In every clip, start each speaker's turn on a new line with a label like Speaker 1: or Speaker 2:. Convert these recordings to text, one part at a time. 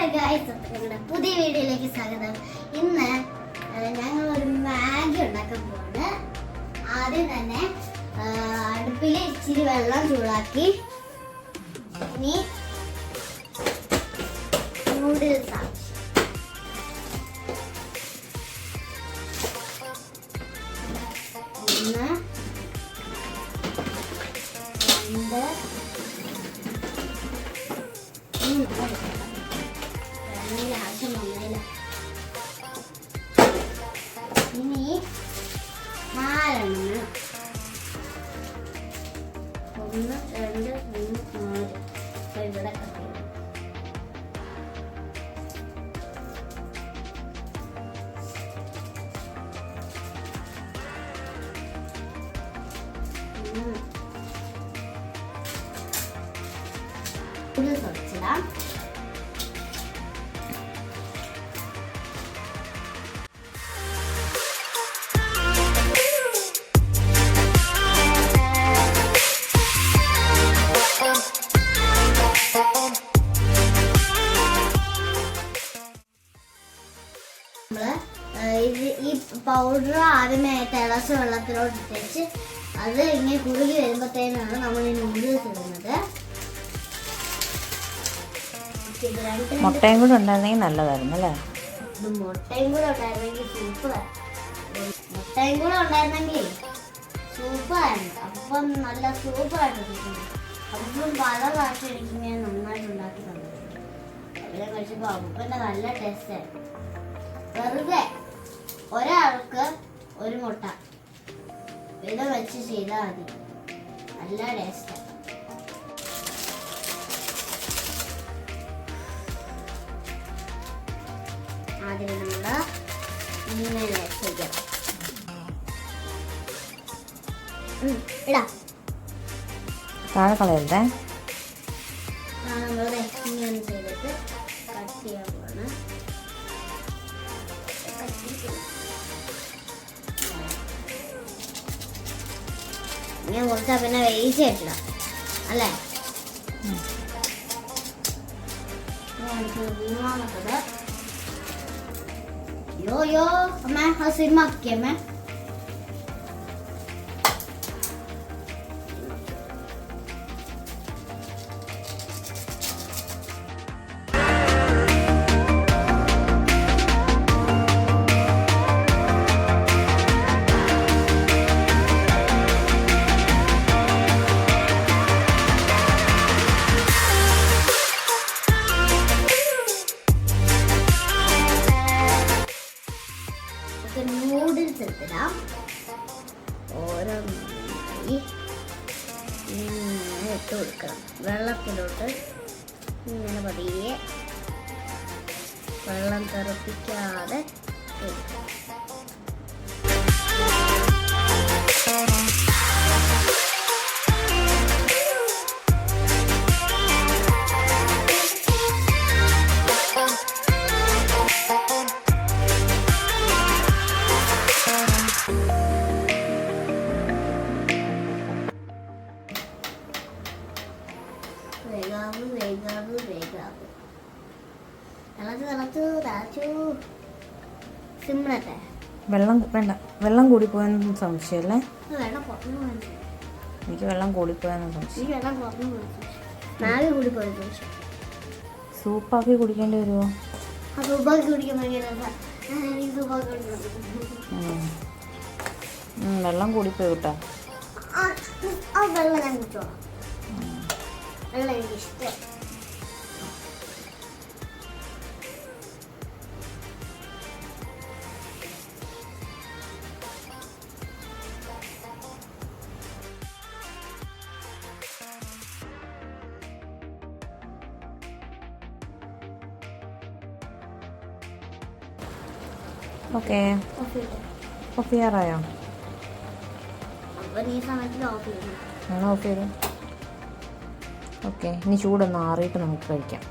Speaker 1: Hello guys, ഞങ്ങളുടെ പുതിയ വീഡിയോയിലേക്ക് സ്വാഗതം. ഇന്ന് ഞങ്ങൾ ഒരു മാഗി ഉണ്ടാക്കാൻ പോവാണ്. ആദ്യം തന്നെ അടുപ്പിൽ ഇച്ചിരി വെള്ളം ചൂടാക്കി ഇനി നൂഡിൽസ് ആവശ്യം. ഒന്ന്, രണ്ട്, ആവശ്യം വന്നില്ല. ഇനി 4 എണ്ണം. 1, 2, 3, 4. അപ്പൊ ഇവിടെ ഇത് കുറച്ചിടാം. ഈ പൗഡർ ആദ്യമേ തിളച്ച വെള്ളത്തിലോട്ട് ഇട്ടേച്ച് അത് ഇങ്ങനെ കുറുകി വരുമ്പോഴത്തേനാണ് നമ്മൾ ഈ നൂഡിൽസ് ഇടുന്നത്.
Speaker 2: മുട്ടയും കൂടെ ഉണ്ടായിരുന്നെങ്കിൽ നല്ലതായിരുന്നു അല്ലേ?
Speaker 1: മുട്ടയും കൂടെ ഉണ്ടായിരുന്നെങ്കിൽ സൂപ്പറായിരുന്നു. മുട്ടയും കൂടെ ഉണ്ടായിരുന്നെങ്കിൽ സൂപ്പറായിരുന്നു. അപ്പം നല്ല സൂപ്പറായിട്ട് കിട്ടുന്നു. അപ്പം പല പ്രാവശ്യം എനിക്ക് ഞാൻ നന്നായിട്ട് ഉണ്ടാക്കി തന്നിട്ടുണ്ട്. അവിടെ കഴിച്ചപ്പോൾ അപ്പൻ്റെ നല്ല ടേസ്റ്റായിരുന്നു. വെറുതെ ഒരാൾക്ക് ഒരു മുട്ട ഇത് വെച്ച് ചെയ്താൽ മതി, നല്ല ടേസ്റ്റാണ്. ആദ്യം നമ്മൾ ഇങ്ങനെ ചെയ്യാം. ഇടാം,
Speaker 2: താഴെ കളയരുതേ.
Speaker 1: നമ്മൾ ഇങ്ങനെ ചെയ്തിട്ട് കട്ട് ചെയ്യാൻ പോവാണ്. ഇങ്ങനെ മുറിച്ചാൽ പിന്നെ വേവിച്ച് വെച്ചിടാം അല്ലേ? മൂന്നാമത്തത് യോ അമ്മ ആ സിനിമാക്കി അമ്മ. നൂഡിൽസ് എടുത്തിടാം. ഓരോ ഇങ്ങനെ ഇട്ട് കൊടുക്കണം. വെള്ളത്തിലോട്ട് ഇങ്ങനെ പതിയെ വെള്ളം തെറിപ്പിക്കാതെ എടുക്കണം.
Speaker 2: വെള്ളം വേണ്ട, വെള്ളം കൂടിപ്പോയെന്ന് സംശയമല്ലേ? എനിക്ക് വെള്ളം കൂടിപ്പോയെന്ന് സംശയം. സൂപ്പാക്കി കുടിക്കേണ്ടി വരുമോ? വെള്ളം കൂടിപ്പോയി കേട്ടോ.
Speaker 1: വെള്ളം ഞാൻ കുടിച്ചോളാം. വെള്ളം എനിക്ക് ഇഷ്ടം.
Speaker 2: ഓക്കെ, ഓഫ് ചെയ്യാറായോ? ഓഫ് ചെയ്തു. ഓക്കെ, ഇനി ചൂടൊന്ന് ആറിയിട്ട് നമുക്ക് കഴിക്കാം.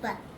Speaker 1: സൂപ്പർ.